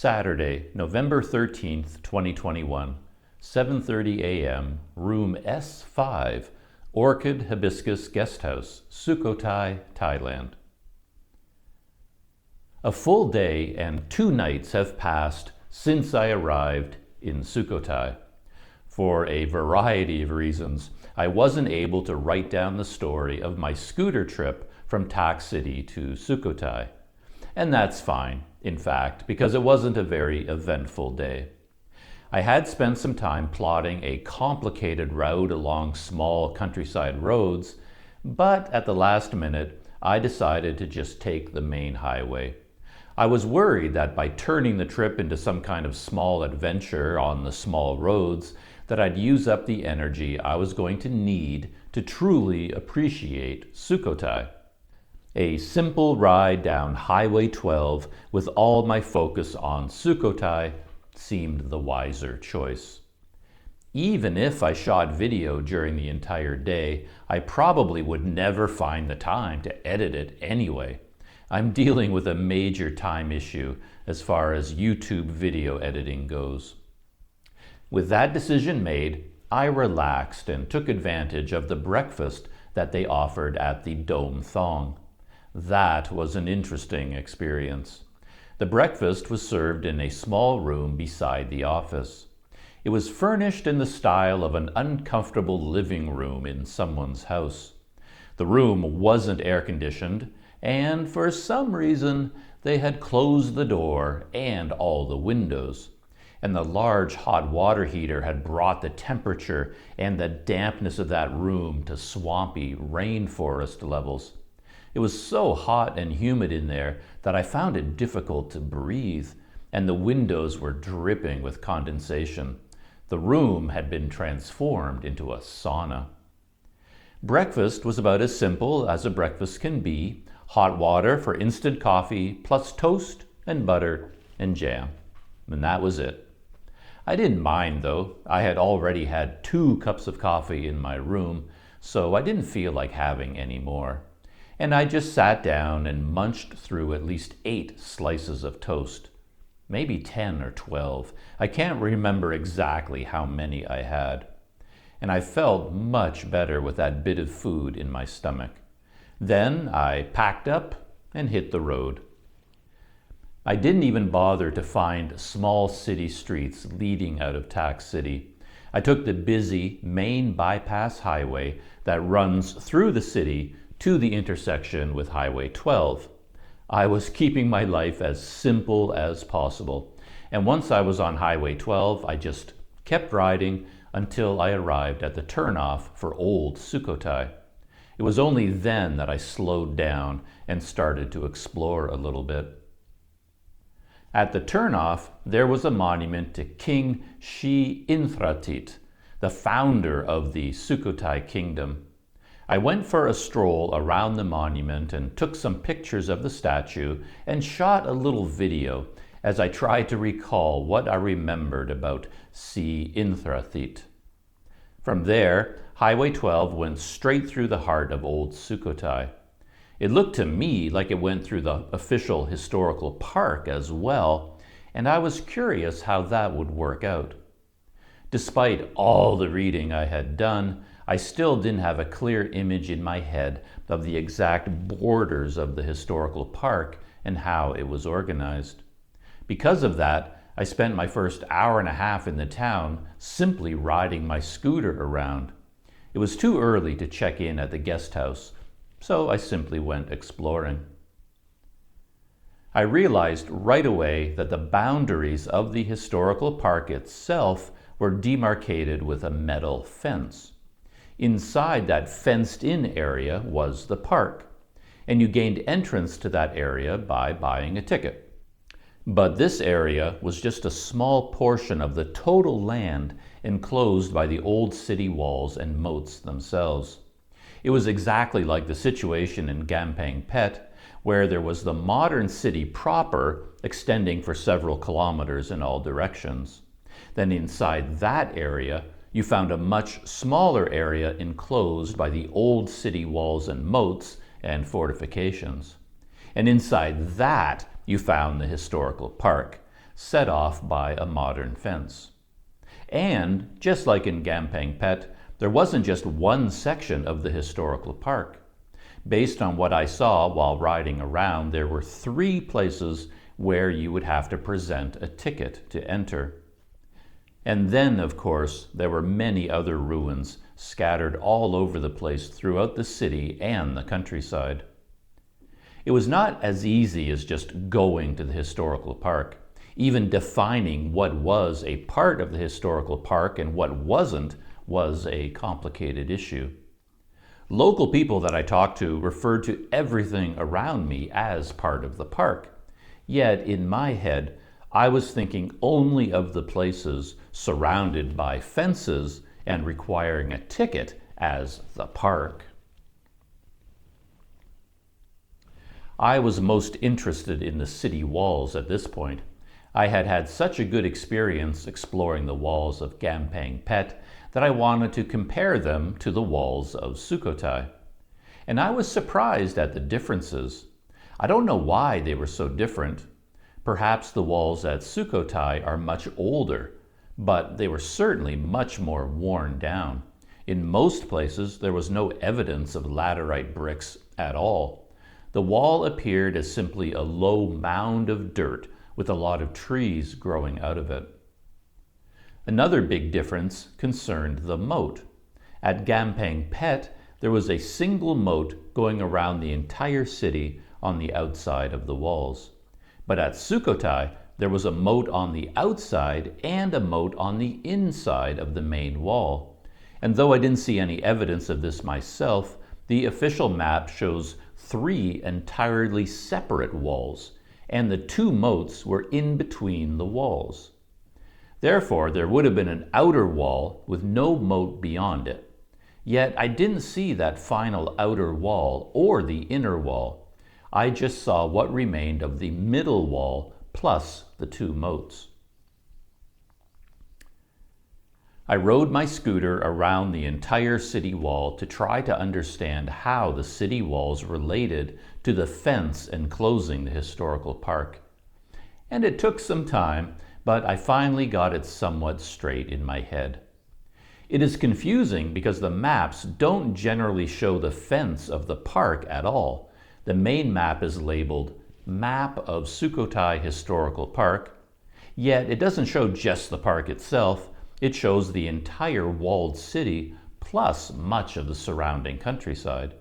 Saturday, November 13th, 2021, 7:30 a.m., room S5, Orchid Hibiscus Guesthouse, Sukhothai, Thailand. A full day and 2 nights have passed since I arrived in Sukhothai. For a variety of reasons, I wasn't able to write down the story of my scooter trip from Tak City to Sukhothai. And that's fine, in fact, because it wasn't a very eventful day. I had spent some time plotting a complicated route along small countryside roads, but at the last minute, I decided to just take the main highway. I was worried that by turning the trip into some kind of small adventure on the small roads, that I'd use up the energy I was going to need to truly appreciate Sukhothai. A simple ride down Highway 12 with all my focus on Sukhothai seemed the wiser choice. Even if I shot video during the entire day, I probably would never find the time to edit it anyway. I'm dealing with a major time issue as far as YouTube video editing goes. With that decision made, I relaxed and took advantage of the breakfast that they offered at the Dome Thong. That was an interesting experience. The breakfast was served in a small room beside the office. It was furnished in the style of an uncomfortable living room in someone's house. The room wasn't air-conditioned, and for some reason, they had closed the door and all the windows. And the large hot water heater had brought the temperature and the dampness of that room to swampy rainforest levels. It was so hot and humid in there that I found it difficult to breathe, and the windows were dripping with condensation. The room had been transformed into a sauna. Breakfast was about as simple as a breakfast can be: hot water for instant coffee, plus toast and butter and jam. And that was it. I didn't mind though. I had already had 2 cups of coffee in my room, so I didn't feel like having any more. And I just sat down and munched through at least 8 slices of toast. Maybe 10 or 12. I can't remember exactly how many I had. And I felt much better with that bit of food in my stomach. Then I packed up and hit the road. I didn't even bother to find small city streets leading out of Tak City. I took the busy main bypass highway that runs through the city to the intersection with Highway 12. I was keeping my life as simple as possible. And once I was on Highway 12, I just kept riding until I arrived at the turnoff for Old Sukhothai. It was only then that I slowed down and started to explore a little bit. At the turnoff, there was a monument to King Shi Inthratit, the founder of the Sukhothai kingdom. I went for a stroll around the monument and took some pictures of the statue and shot a little video as I tried to recall what I remembered about Shi Inthratit. From there, Highway 12 went straight through the heart of Old Sukhothai. It looked to me like it went through the official historical park as well, and I was curious how that would work out. Despite all the reading I had done, I still didn't have a clear image in my head of the exact borders of the historical park and how it was organized. Because of that, I spent my first hour and a half in the town simply riding my scooter around. It was too early to check in at the guest house, so I simply went exploring. I realized right away that the boundaries of the historical park itself were demarcated with a metal fence. Inside that fenced-in area was the park, and you gained entrance to that area by buying a ticket. But this area was just a small portion of the total land enclosed by the old city walls and moats themselves. It was exactly like the situation in Gampang Phet, where there was the modern city proper extending for several kilometers in all directions. Then inside that area, you found a much smaller area enclosed by the old city walls and moats and fortifications. And inside that, you found the historical park, set off by a modern fence. And, just like in Gampang Phet, there wasn't just one section of the historical park. Based on what I saw while riding around, there were 3 places where you would have to present a ticket to enter. And then, of course, there were many other ruins scattered all over the place throughout the city and the countryside. It was not as easy as just going to the historical park. Even defining what was a part of the historical park and what wasn't was a complicated issue. Local people that I talked to referred to everything around me as part of the park. Yet, in my head, I was thinking only of the places surrounded by fences and requiring a ticket as the park. I was most interested in the city walls at this point. I had had such a good experience exploring the walls of Gampang Phet that I wanted to compare them to the walls of Sukhothai. And I was surprised at the differences. I don't know why they were so different. Perhaps the walls at Sukhothai are much older, but they were certainly much more worn down. In most places, there was no evidence of laterite bricks at all. The wall appeared as simply a low mound of dirt with a lot of trees growing out of it. Another big difference concerned the moat. At Gampang Phet, there was a single moat going around the entire city on the outside of the walls. But at Sukhothai, there was a moat on the outside and a moat on the inside of the main wall. And though I didn't see any evidence of this myself, the official map shows 3 entirely separate walls, and the 2 moats were in between the walls. Therefore, there would have been an outer wall with no moat beyond it. Yet I didn't see that final outer wall or the inner wall. I just saw what remained of the middle wall plus the 2 moats. I rode my scooter around the entire city wall to try to understand how the city walls related to the fence enclosing the historical park. And it took some time, but I finally got it somewhat straight in my head. It is confusing because the maps don't generally show the fence of the park at all. The main map is labeled Map of Sukhothai Historical Park, yet it doesn't show just the park itself. It shows the entire walled city plus much of the surrounding countryside.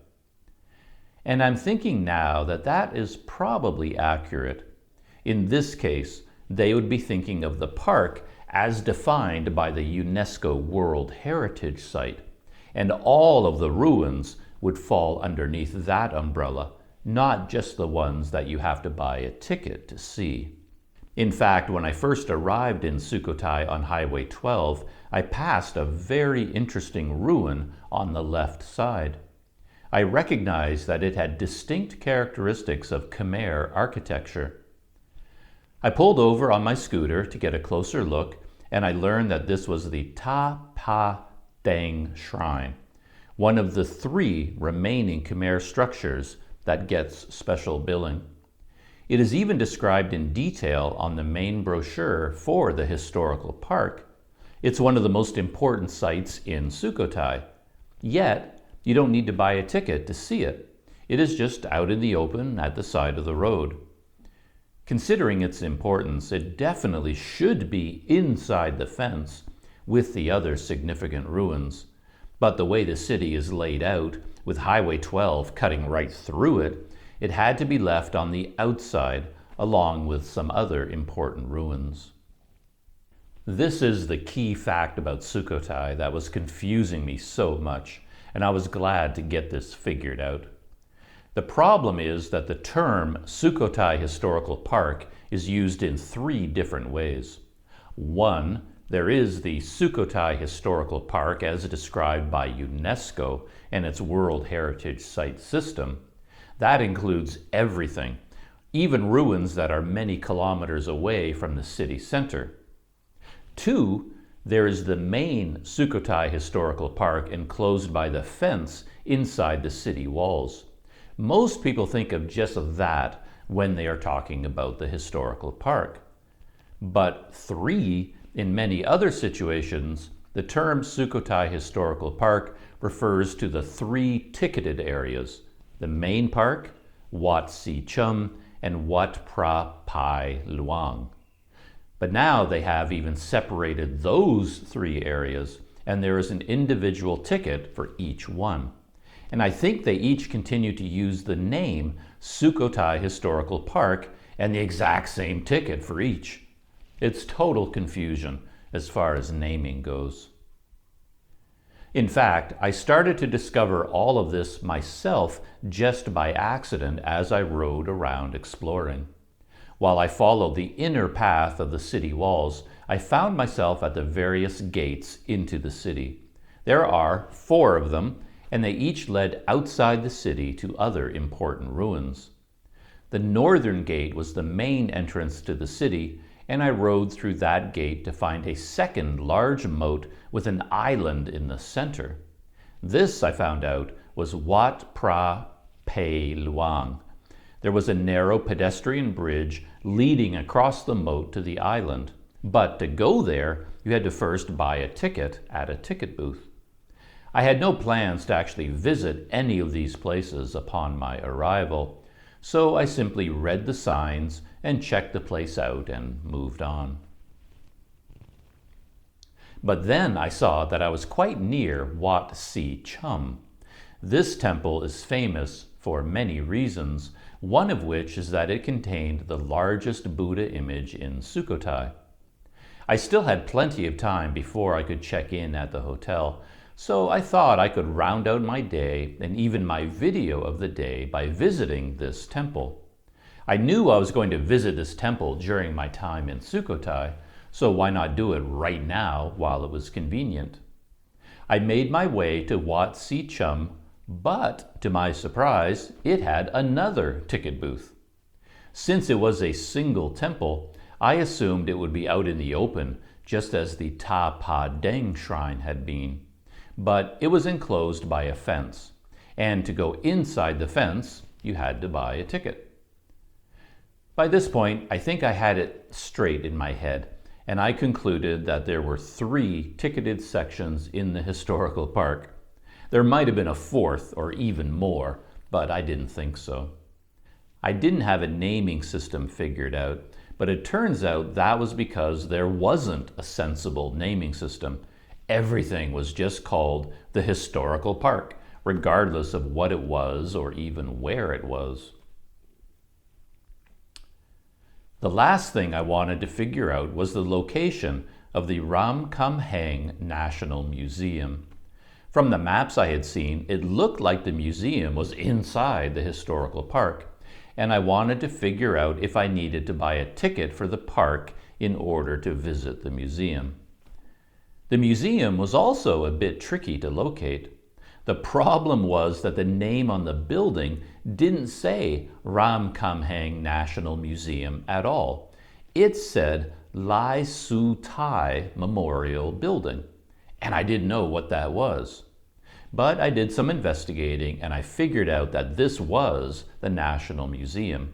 And I'm thinking now that that is probably accurate. In this case, they would be thinking of the park as defined by the UNESCO World Heritage Site, and all of the ruins would fall underneath that umbrella, not just the ones that you have to buy a ticket to see. In fact, when I first arrived in Sukhothai on Highway 12, I passed a very interesting ruin on the left side. I recognized that it had distinct characteristics of Khmer architecture. I pulled over on my scooter to get a closer look, and I learned that this was the Ta Pa Dang Shrine, one of the 3 remaining Khmer structures that gets special billing. It is even described in detail on the main brochure for the historical park. It's one of the most important sites in Sukhothai. Yet, you don't need to buy a ticket to see it. It is just out in the open at the side of the road. Considering its importance, it definitely should be inside the fence with the other significant ruins. But the way the city is laid out, with Highway 12 cutting right through it, it had to be left on the outside along with some other important ruins. This is the key fact about Sukhothai that was confusing me so much, and I was glad to get this figured out. The problem is that the term Sukhothai Historical Park is used in 3 different ways. 1, there is the Sukhothai Historical Park as described by UNESCO and its World Heritage Site system. That includes everything, even ruins that are many kilometers away from the city center. 2, there is the main Sukhothai Historical Park enclosed by the fence inside the city walls. Most people think of just that when they are talking about the historical park. But 3 in many other situations, the term Sukhothai Historical Park refers to the 3 ticketed areas: the main park, Wat Si Chum, and Wat Pra Pai Luang. But now they have even separated those 3 areas, and there is an individual ticket for each one. And I think they each continue to use the name Sukhothai Historical Park and the exact same ticket for each. It's total confusion as far as naming goes. In fact, I started to discover all of this myself just by accident as I rode around exploring. While I followed the inner path of the city walls, I found myself at the various gates into the city. There are 4 of them, and they each led outside the city to other important ruins. The northern gate was the main entrance to the city, and I rode through that gate to find a second large moat with an island in the center. This, I found out, was Wat Pra Pai Luang. There was a narrow pedestrian bridge leading across the moat to the island, but to go there, you had to first buy a ticket at a ticket booth. I had no plans to actually visit any of these places upon my arrival, so I simply read the signs and checked the place out and moved on. But then I saw that I was quite near Wat Si Chum. This temple is famous for many reasons, one of which is that it contained the largest Buddha image in Sukhothai. I still had plenty of time before I could check in at the hotel, so I thought I could round out my day and even my video of the day by visiting this temple. I knew I was going to visit this temple during my time in Sukhothai, so why not do it right now while it was convenient? I made my way to Wat Si Chum, but to my surprise, it had another ticket booth. Since it was a single temple, I assumed it would be out in the open, just as the Ta Pa Deng shrine had been. But it was enclosed by a fence, and to go inside the fence, you had to buy a ticket. By this point, I think I had it straight in my head, and I concluded that there were 3 ticketed sections in the historical park. There might have been a 4th or even more, but I didn't think so. I didn't have a naming system figured out, but it turns out that was because there wasn't a sensible naming system. Everything was just called the historical park, regardless of what it was or even where it was. The last thing I wanted to figure out was the location of the Ram Kam Heng National Museum. From the maps I had seen, it looked like the museum was inside the historical park, and I wanted to figure out if I needed to buy a ticket for the park in order to visit the museum. The museum was also a bit tricky to locate. The problem was that the name on the building didn't say Ram Kam Heng National Museum at all. It said Lai Su Tai Memorial Building, and I didn't know what that was. But I did some investigating and I figured out that this was the National Museum.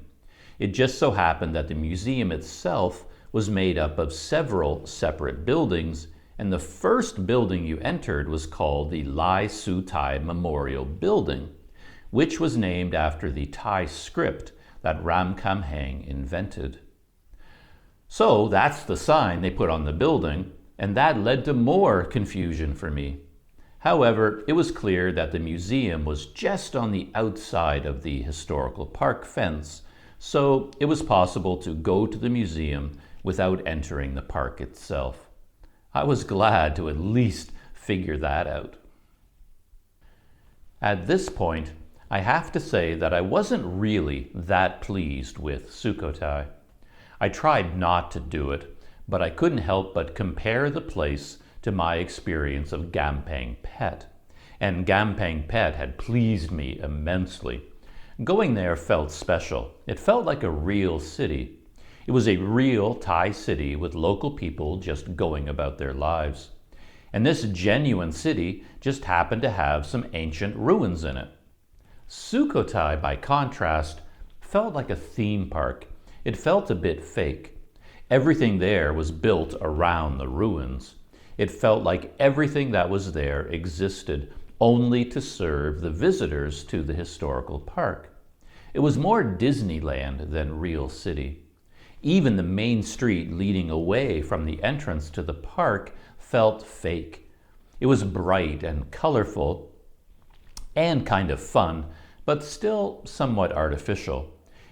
It just so happened that the museum itself was made up of several separate buildings, and the first building you entered was called the Lai Su Tai Memorial Building, which was named after the Thai script that Ram Kam Heng invented. So that's the sign they put on the building, and that led to more confusion for me. However, it was clear that the museum was just on the outside of the historical park fence, so it was possible to go to the museum without entering the park itself. I was glad to at least figure that out. At this point, I have to say that I wasn't really that pleased with Sukhothai. I tried not to do it, but I couldn't help but compare the place to my experience of Gampang Phet, and Gampang Phet had pleased me immensely. Going there felt special. It felt like a real city. It was a real Thai city with local people just going about their lives. And this genuine city just happened to have some ancient ruins in it. Sukhothai, by contrast, felt like a theme park. It felt a bit fake. Everything there was built around the ruins. It felt like everything that was there existed only to serve the visitors to the historical park. It was more Disneyland than real city. Even the main street leading away from the entrance to the park felt fake. It was bright and colorful and kind of fun, but still somewhat artificial.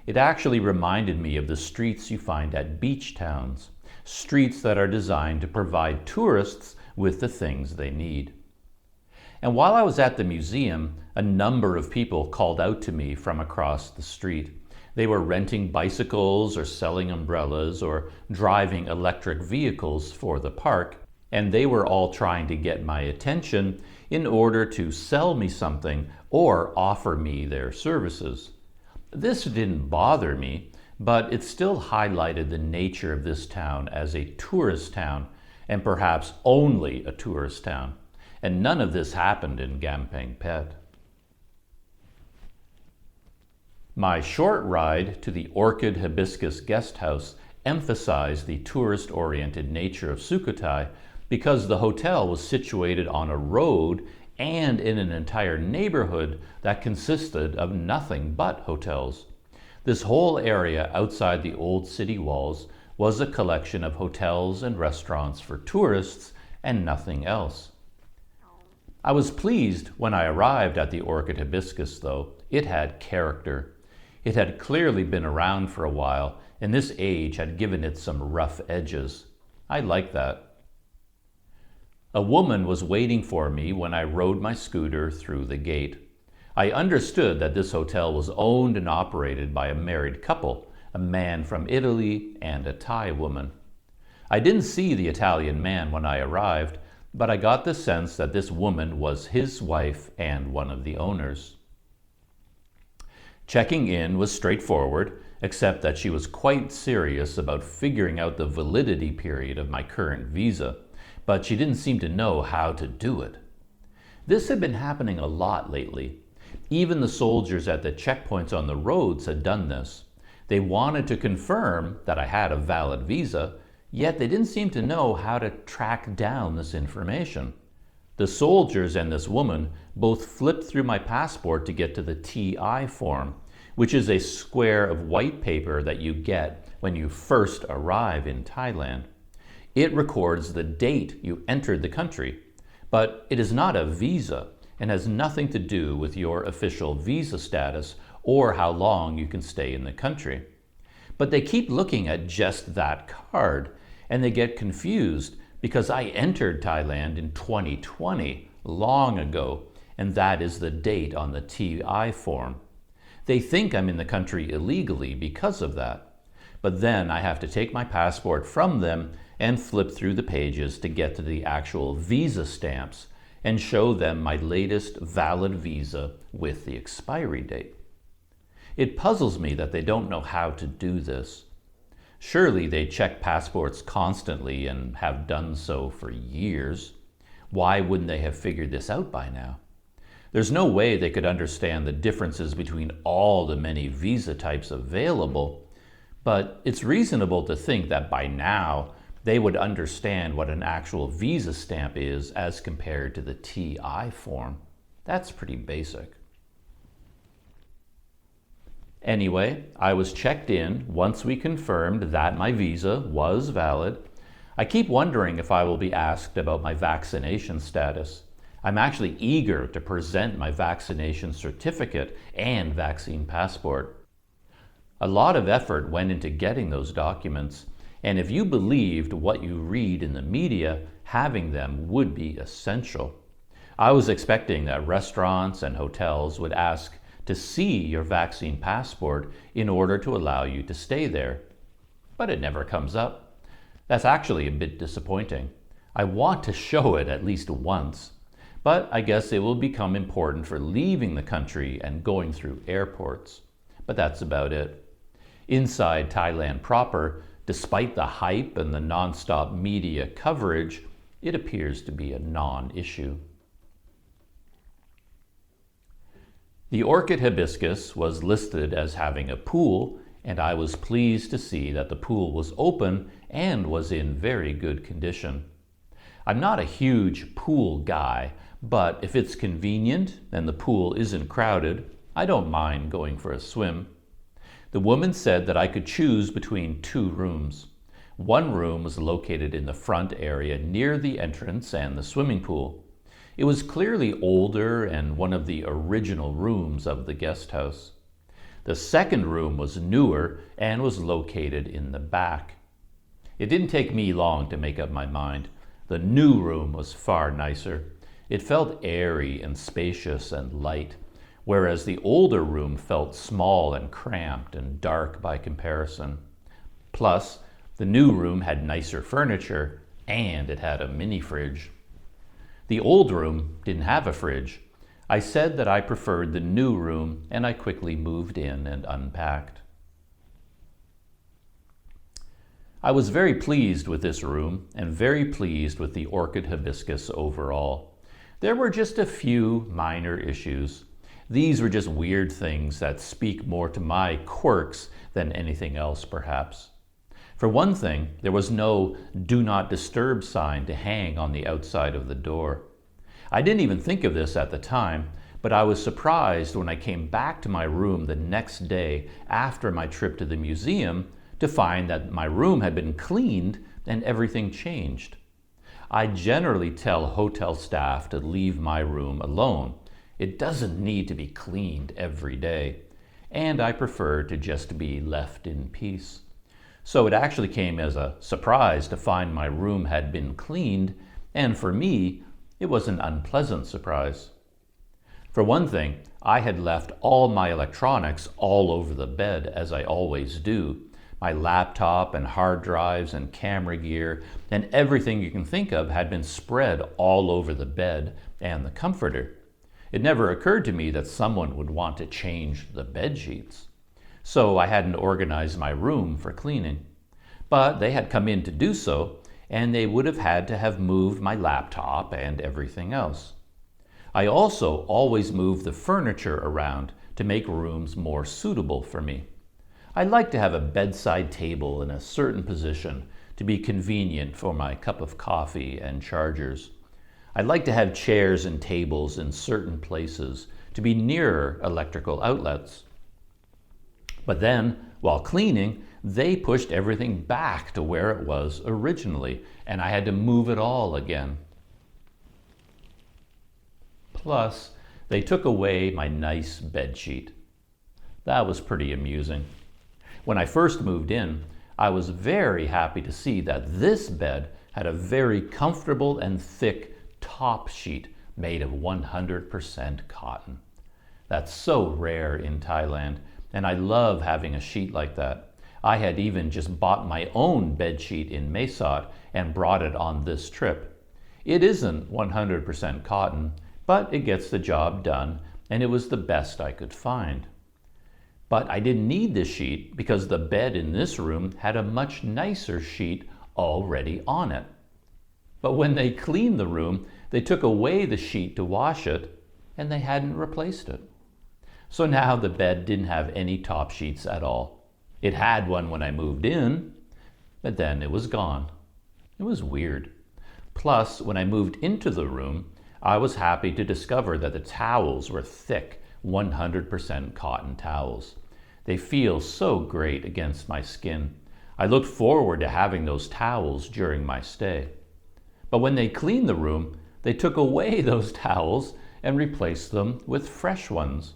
It actually reminded me of the streets you find at beach towns, streets that are designed to provide tourists with the things they need. And while I was at the museum, a number of people called out to me from across the street. They were renting bicycles or selling umbrellas or driving electric vehicles for the park, and they were all trying to get my attention in order to sell me something or offer me their services. This didn't bother me, but it still highlighted the nature of this town as a tourist town, and perhaps only a tourist town. And none of this happened in Gampeng Phet. My short ride to the Orchid Hibiscus guest house emphasized the tourist-oriented nature of Sukhothai because the hotel was situated on a road and in an entire neighborhood that consisted of nothing but hotels. This whole area outside the old city walls was a collection of hotels and restaurants for tourists and nothing else. I was pleased when I arrived at the Orchid Hibiscus, though. It had character. It had clearly been around for a while, and this age had given it some rough edges. I liked that. A woman was waiting for me when I rode my scooter through the gate. I understood that this hotel was owned and operated by a married couple, a man from Italy and a Thai woman. I didn't see the Italian man when I arrived, but I got the sense that this woman was his wife and one of the owners. Checking in was straightforward, except that she was quite serious about figuring out the validity period of my current visa, but she didn't seem to know how to do it. This had been happening a lot lately. Even the soldiers at the checkpoints on the roads had done this. They wanted to confirm that I had a valid visa, yet they didn't seem to know how to track down this information. The soldiers and this woman both flipped through my passport to get to the TI form, which is a square of white paper that you get when you first arrive in Thailand. It records the date you entered the country, but it is not a visa and has nothing to do with your official visa status or how long you can stay in the country. But they keep looking at just that card, and they get confused because I entered Thailand in 2020, long ago, and that is the date on the TI form. They think I'm in the country illegally because of that. But then I have to take my passport from them and flip through the pages to get to the actual visa stamps and show them my latest valid visa with the expiry date. It puzzles me that they don't know how to do this. Surely they check passports constantly and have done so for years. Why wouldn't they have figured this out by now? There's no way they could understand the differences between all the many visa types available, but it's reasonable to think that by now they would understand what an actual visa stamp is as compared to the TI form. That's pretty basic. Anyway, I was checked in once we confirmed that my visa was valid. I keep wondering if I will be asked about my vaccination status. I'm actually eager to present my vaccination certificate and vaccine passport. A lot of effort went into getting those documents, and if you believed what you read in the media, having them would be essential. I was expecting that restaurants and hotels would ask to see your vaccine passport in order to allow you to stay there. But it never comes up. That's actually a bit disappointing. I want to show it at least once, but I guess it will become important for leaving the country and going through airports. But that's about it. Inside Thailand proper, despite the hype and the non-stop media coverage, it appears to be a non-issue. The Orchid Hibiscus was listed as having a pool, and I was pleased to see that the pool was open and was in very good condition. I'm not a huge pool guy, but if it's convenient and the pool isn't crowded, I don't mind going for a swim. The woman said that I could choose between 2 rooms. One room was located in the front area near the entrance and the swimming pool. It was clearly older and one of the original rooms of the guest house. The second room was newer and was located in the back. It didn't take me long to make up my mind. The new room was far nicer. It felt airy and spacious and light, whereas the older room felt small and cramped and dark by comparison. Plus, the new room had nicer furniture and it had a mini fridge. The old room didn't have a fridge. I said that I preferred the new room and I quickly moved in and unpacked. I was very pleased with this room and very pleased with the orchid hibiscus overall. There were just a few minor issues. These were just weird things that speak more to my quirks than anything else, perhaps. For one thing, there was no "do not disturb" sign to hang on the outside of the door. I didn't even think of this at the time, but I was surprised when I came back to my room the next day after my trip to the museum to find that my room had been cleaned and everything changed. I generally tell hotel staff to leave my room alone. It doesn't need to be cleaned every day, and I prefer to just be left in peace. So it actually came as a surprise to find my room had been cleaned, and for me, it was an unpleasant surprise. For one thing, I had left all my electronics all over the bed, as I always do. My laptop and hard drives and camera gear and everything you can think of had been spread all over the bed and the comforter. It never occurred to me that someone would want to change the bed sheets. So I hadn't organized my room for cleaning. But they had come in to do so, and they would have had to have moved my laptop and everything else. I also always moved the furniture around to make rooms more suitable for me. I like to have a bedside table in a certain position to be convenient for my cup of coffee and chargers. I like to have chairs and tables in certain places to be nearer electrical outlets. But then, while cleaning, they pushed everything back to where it was originally, and I had to move it all again. Plus, they took away my nice bed sheet. That was pretty amusing. When I first moved in, I was very happy to see that this bed had a very comfortable and thick top sheet made of 100% cotton. That's so rare in Thailand, and I love having a sheet like that. I had even just bought my own bed sheet in Mae Sot and brought it on this trip. It isn't 100% cotton, but it gets the job done, and it was the best I could find. But I didn't need this sheet because the bed in this room had a much nicer sheet already on it. But when they cleaned the room, they took away the sheet to wash it, and they hadn't replaced it. So now the bed didn't have any top sheets at all. It had one when I moved in, but then it was gone. It was weird. Plus, when I moved into the room, I was happy to discover that the towels were thick, 100% cotton towels. They feel so great against my skin. I looked forward to having those towels during my stay. But when they cleaned the room, they took away those towels and replaced them with fresh ones.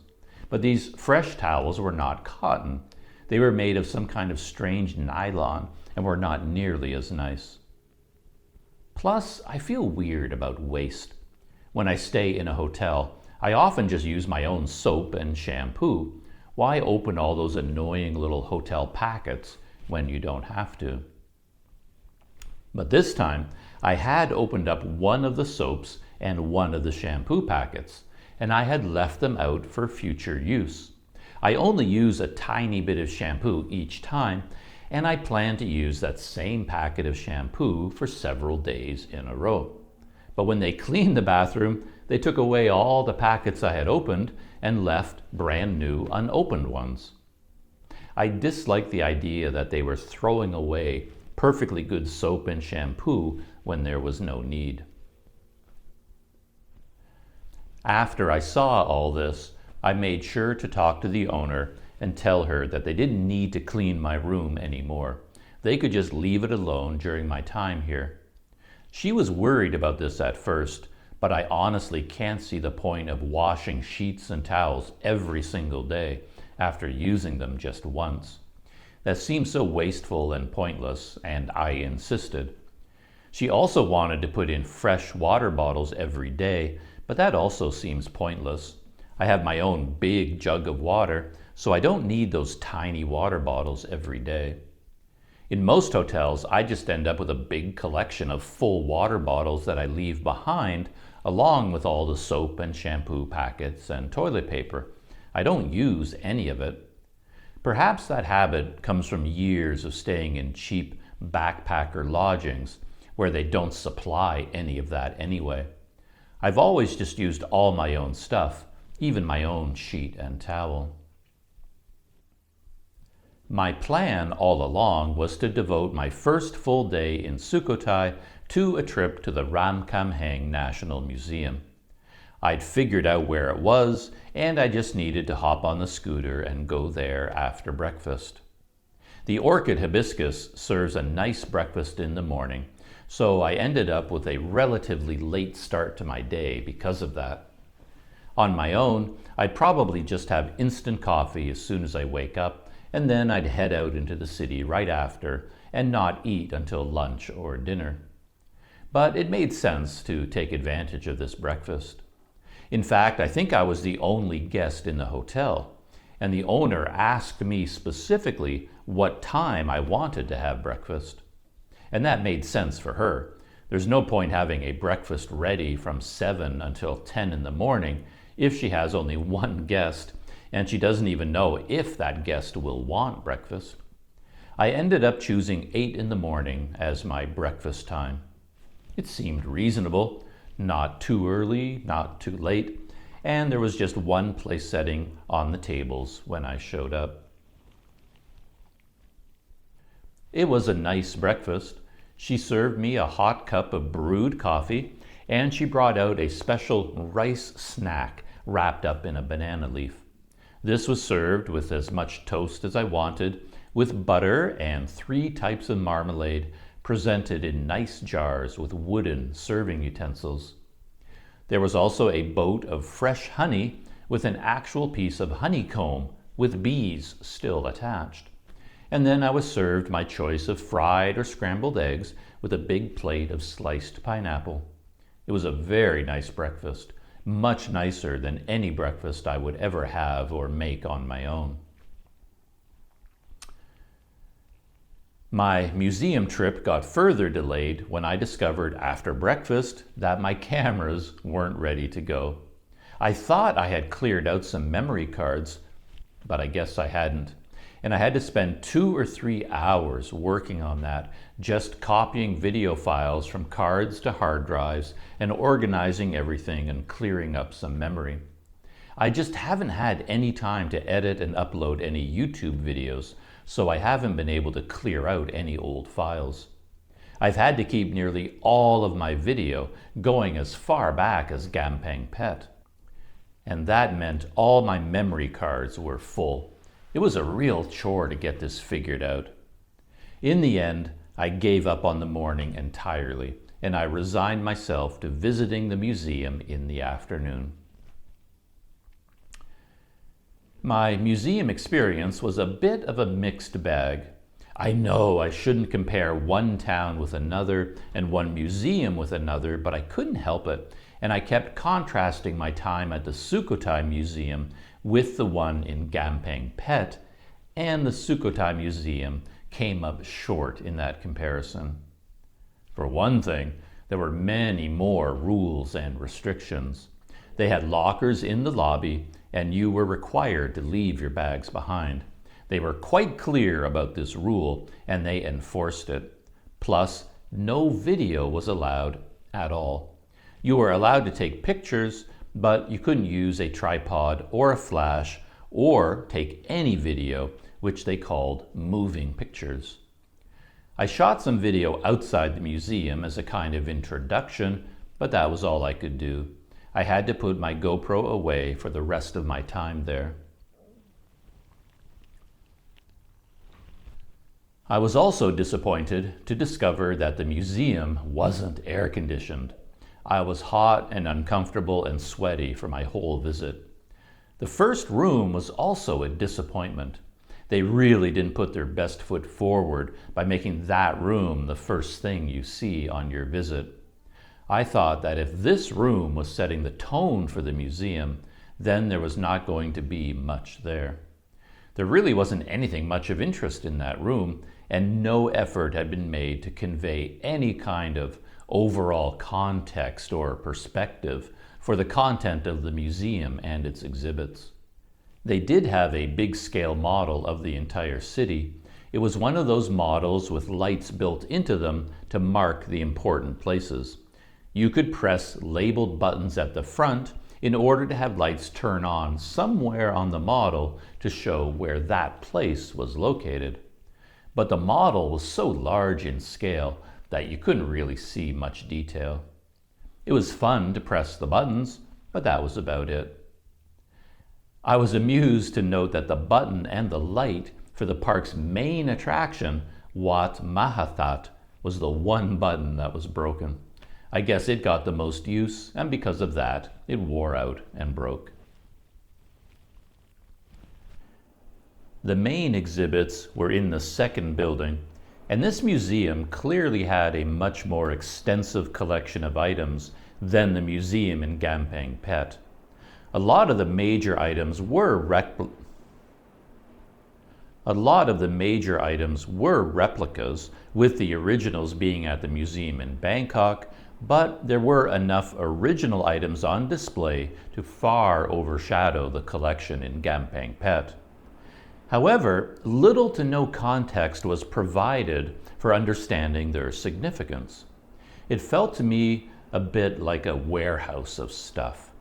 But these fresh towels were not cotton. They were made of some kind of strange nylon and were not nearly as nice. Plus, I feel weird about waste. When I stay in a hotel, I often just use my own soap and shampoo. Why open all those annoying little hotel packets when you don't have to? But this time, I had opened up one of the soaps and one of the shampoo packets, and I had left them out for future use. I only use a tiny bit of shampoo each time, and I plan to use that same packet of shampoo for several days in a row. But when they cleaned the bathroom, they took away all the packets I had opened and left brand new unopened ones. I disliked the idea that they were throwing away perfectly good soap and shampoo when there was no need. After I saw all this, I made sure to talk to the owner and tell her that they didn't need to clean my room anymore. They could just leave it alone during my time here. She was worried about this at first, but I honestly can't see the point of washing sheets and towels every single day after using them just once. That seemed so wasteful and pointless, and I insisted. She also wanted to put in fresh water bottles every day, but that also seems pointless. I have my own big jug of water, so I don't need those tiny water bottles every day. In most hotels, I just end up with a big collection of full water bottles that I leave behind, along with all the soap and shampoo packets and toilet paper. I don't use any of it. Perhaps that habit comes from years of staying in cheap backpacker lodgings, where they don't supply any of that anyway. I've always just used all my own stuff, even my own sheet and towel. My plan all along was to devote my first full day in Sukhothai to a trip to the Ramkhamhaeng National Museum. I'd figured out where it was, and I just needed to hop on the scooter and go there after breakfast. The orchid hibiscus serves a nice breakfast in the morning, so I ended up with a relatively late start to my day because of that. On my own, I'd probably just have instant coffee as soon as I wake up, and then I'd head out into the city right after and not eat until lunch or dinner. But it made sense to take advantage of this breakfast. In fact, I think I was the only guest in the hotel, and the owner asked me specifically what time I wanted to have breakfast. And that made sense for her. There's no point having a breakfast ready from 7 until 10 in the morning if she has only one guest, and she doesn't even know if that guest will want breakfast. I ended up choosing 8 in the morning as my breakfast time. It seemed reasonable. Not too early, not too late, and there was just one place setting on the tables when I showed up. It was a nice breakfast. She served me a hot cup of brewed coffee, and she brought out a special rice snack wrapped up in a banana leaf. This was served with as much toast as I wanted, with butter and 3 types of marmalade presented in nice jars with wooden serving utensils. There was also a boat of fresh honey with an actual piece of honeycomb with bees still attached. And then I was served my choice of fried or scrambled eggs with a big plate of sliced pineapple. It was a very nice breakfast, much nicer than any breakfast I would ever have or make on my own. My museum trip got further delayed when I discovered after breakfast that my cameras weren't ready to go. I thought I had cleared out some memory cards, but I guess I hadn't. And I had to spend 2 or 3 hours working on that, just copying video files from cards to hard drives and organizing everything and clearing up some memory. I just haven't had any time to edit and upload any YouTube videos, so I haven't been able to clear out any old files. I've had to keep nearly all of my video going as far back as Gampang Pet. And that meant all my memory cards were full. It was a real chore to get this figured out. In the end, I gave up on the morning entirely, and I resigned myself to visiting the museum in the afternoon. My museum experience was a bit of a mixed bag. I know I shouldn't compare one town with another and one museum with another, but I couldn't help it, and I kept contrasting my time at the Sukhothai Museum with the one in Gampang Pet, and the Sukhothai Museum came up short in that comparison. For one thing, there were many more rules and restrictions. They had lockers in the lobby, and you were required to leave your bags behind. They were quite clear about this rule, and they enforced it. Plus, no video was allowed at all. You were allowed to take pictures, but you couldn't use a tripod or a flash or take any video, which they called moving pictures. I shot some video outside the museum as a kind of introduction, but that was all I could do. I had to put my GoPro away for the rest of my time there. I was also disappointed to discover that the museum wasn't air-conditioned. I was hot and uncomfortable and sweaty for my whole visit. The first room was also a disappointment. They really didn't put their best foot forward by making that room the first thing you see on your visit. I thought that if this room was setting the tone for the museum, then there was not going to be much there. There really wasn't anything much of interest in that room, and no effort had been made to convey any kind of overall context or perspective for the content of the museum and its exhibits. They did have a big-scale model of the entire city. It was one of those models with lights built into them to mark the important places. You could press labeled buttons at the front in order to have lights turn on somewhere on the model to show where that place was located. But the model was so large in scale that you couldn't really see much detail. It was fun to press the buttons, but that was about it. I was amused to note that the button and the light for the park's main attraction, Wat Mahathat, was the one button that was broken. I guess it got the most use, and because of that, it wore out and broke. The main exhibits were in the second building, and this museum clearly had a much more extensive collection of items than the museum in Gampang Phet. A lot of the major items were replicas, with the originals being at the museum in Bangkok, but there were enough original items on display to far overshadow the collection in Gampang Phet. However, little to no context was provided for understanding their significance. It felt to me a bit like a warehouse of stuff.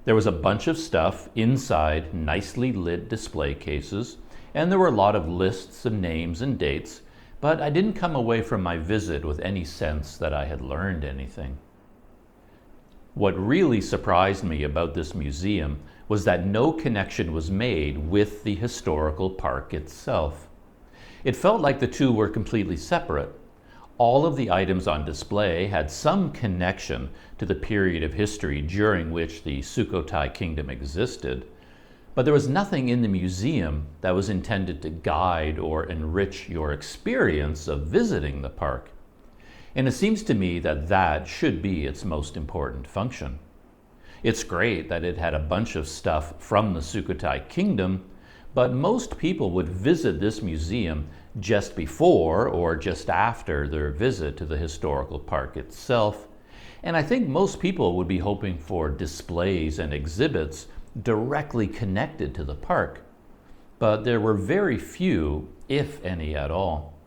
There was a bunch of stuff inside nicely lit display cases, and there were a lot of lists of names and dates, but I didn't come away from my visit with any sense that I had learned anything. What really surprised me about this museum was that no connection was made with the historical park itself. It felt like the two were completely separate. All of the items on display had some connection to the period of history during which the Sukhothai kingdom existed, but there was nothing in the museum that was intended to guide or enrich your experience of visiting the park. And it seems to me that that should be its most important function. It's great that it had a bunch of stuff from the Sukhothai kingdom, but most people would visit this museum just before or just after their visit to the historical park itself. And I think most people would be hoping for displays and exhibits directly connected to the park. But there were very few, if any at all.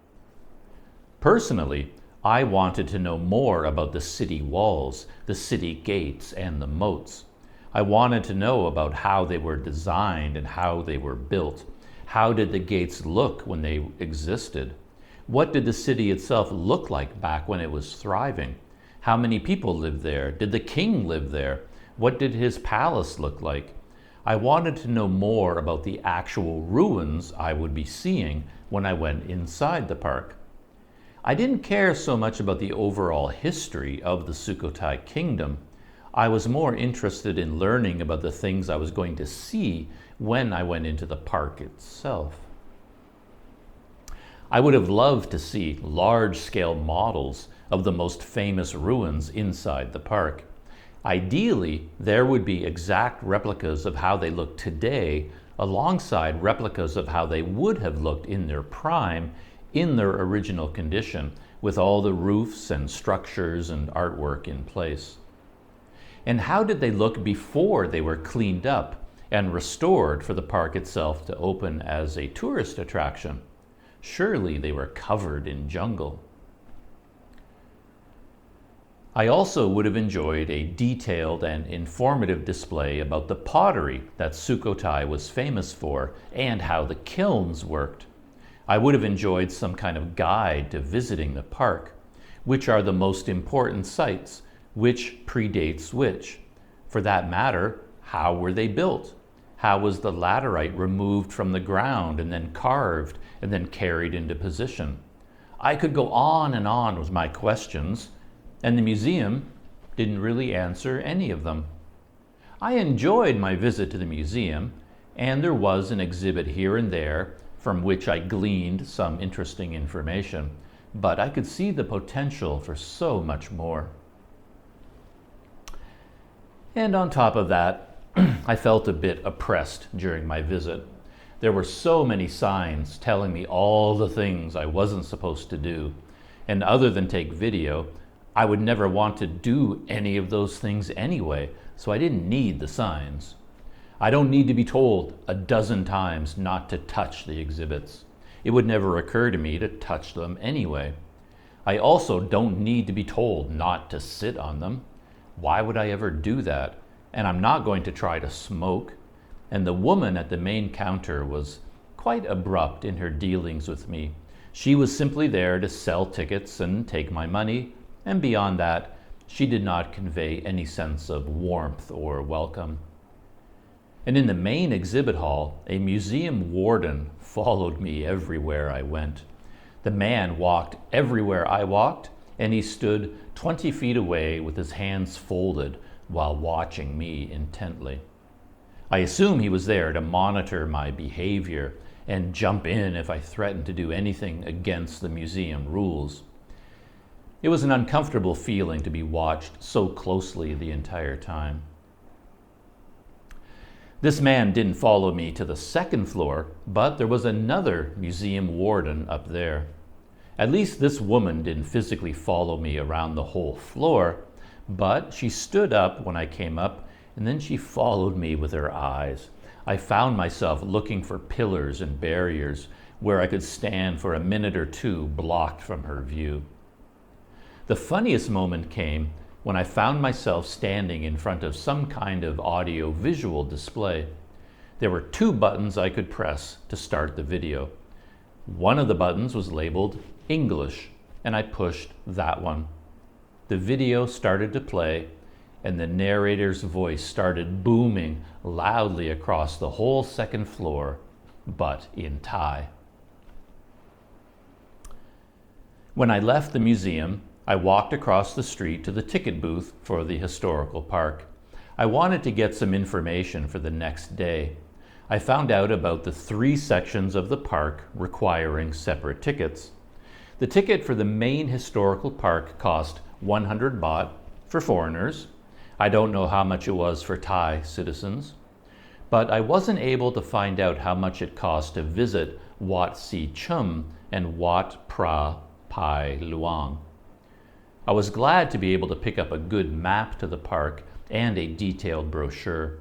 Personally, I wanted to know more about the city walls, the city gates, and the moats. I wanted to know about how they were designed and how they were built. How did the gates look when they existed? What did the city itself look like back when it was thriving? How many people lived there? Did the king live there? What did his palace look like? I wanted to know more about the actual ruins I would be seeing when I went inside the park. I didn't care so much about the overall history of the Sukhothai kingdom. I was more interested in learning about the things I was going to see when I went into the park itself. I would have loved to see large-scale models of the most famous ruins inside the park. Ideally, there would be exact replicas of how they look today, alongside replicas of how they would have looked in their prime, in their original condition, with all the roofs and structures and artwork in place. And how did they look before they were cleaned up and restored for the park itself to open as a tourist attraction? Surely they were covered in jungle. I also would have enjoyed a detailed and informative display about the pottery that Sukhothai was famous for and how the kilns worked. I would have enjoyed some kind of guide to visiting the park. Which are the most important sites? Which predates which? For that matter, how were they built? How was the laterite removed from the ground and then carved and then carried into position? I could go on and on with my questions, and the museum didn't really answer any of them. I enjoyed my visit to the museum, and there was an exhibit here and there from which I gleaned some interesting information, but I could see the potential for so much more. And on top of that, I felt a bit oppressed during my visit. There were so many signs telling me all the things I wasn't supposed to do, and other than take video, I would never want to do any of those things anyway, so I didn't need the signs. I don't need to be told a dozen times not to touch the exhibits. It would never occur to me to touch them anyway. I also don't need to be told not to sit on them. Why would I ever do that? And I'm not going to try to smoke. And the woman at the main counter was quite abrupt in her dealings with me. She was simply there to sell tickets and take my money, and beyond that, she did not convey any sense of warmth or welcome. And in the main exhibit hall, a museum warden followed me everywhere I went. The man walked everywhere I walked, and he stood 20 feet away with his hands folded while watching me intently. I assume he was there to monitor my behavior and jump in if I threatened to do anything against the museum rules. It was an uncomfortable feeling to be watched so closely the entire time. This man didn't follow me to the second floor, but there was another museum warden up there. At least this woman didn't physically follow me around the whole floor, but she stood up when I came up, and then she followed me with her eyes. I found myself looking for pillars and barriers where I could stand for a minute or two blocked from her view. The funniest moment came when I found myself standing in front of some kind of audio-visual display. There were 2 buttons I could press to start the video. One of the buttons was labeled English, and I pushed that one. The video started to play, and the narrator's voice started booming loudly across the whole second floor, but in Thai. When I left the museum, I walked across the street to the ticket booth for the historical park. I wanted to get some information for the next day. I found out about the 3 sections of the park requiring separate tickets. The ticket for the main historical park cost 100 baht for foreigners. I don't know how much it was for Thai citizens, but I wasn't able to find out how much it cost to visit Wat Si Chum and Wat Pra Pai Luang. I was glad to be able to pick up a good map to the park and a detailed brochure.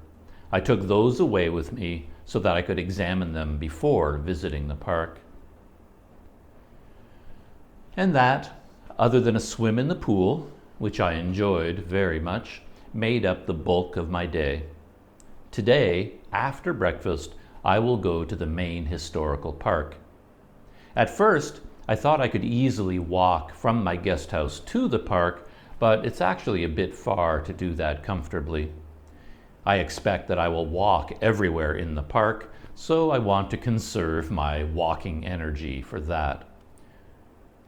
I took those away with me so that I could examine them before visiting the park. And that, other than a swim in the pool, which I enjoyed very much, made up the bulk of my day. Today, after breakfast, I will go to the main historical park. At first, I thought I could easily walk from my guest house to the park, but it's actually a bit far to do that comfortably. I expect that I will walk everywhere in the park, so I want to conserve my walking energy for that.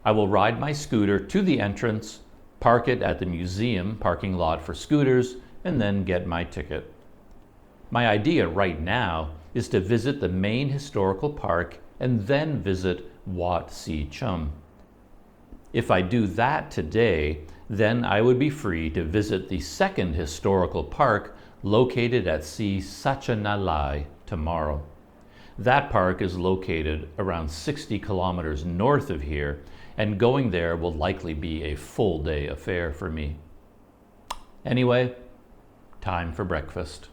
I will ride my scooter to the entrance, park it at the museum parking lot for scooters, and then get my ticket. My idea right now is to visit the main historical park and then visit Wat Si Chum. If I do that today, then I would be free to visit the second historical park located at Si Sachanalai tomorrow. That park is located around 60 kilometers north of here, and going there will likely be a full day affair for me. Anyway, time for breakfast.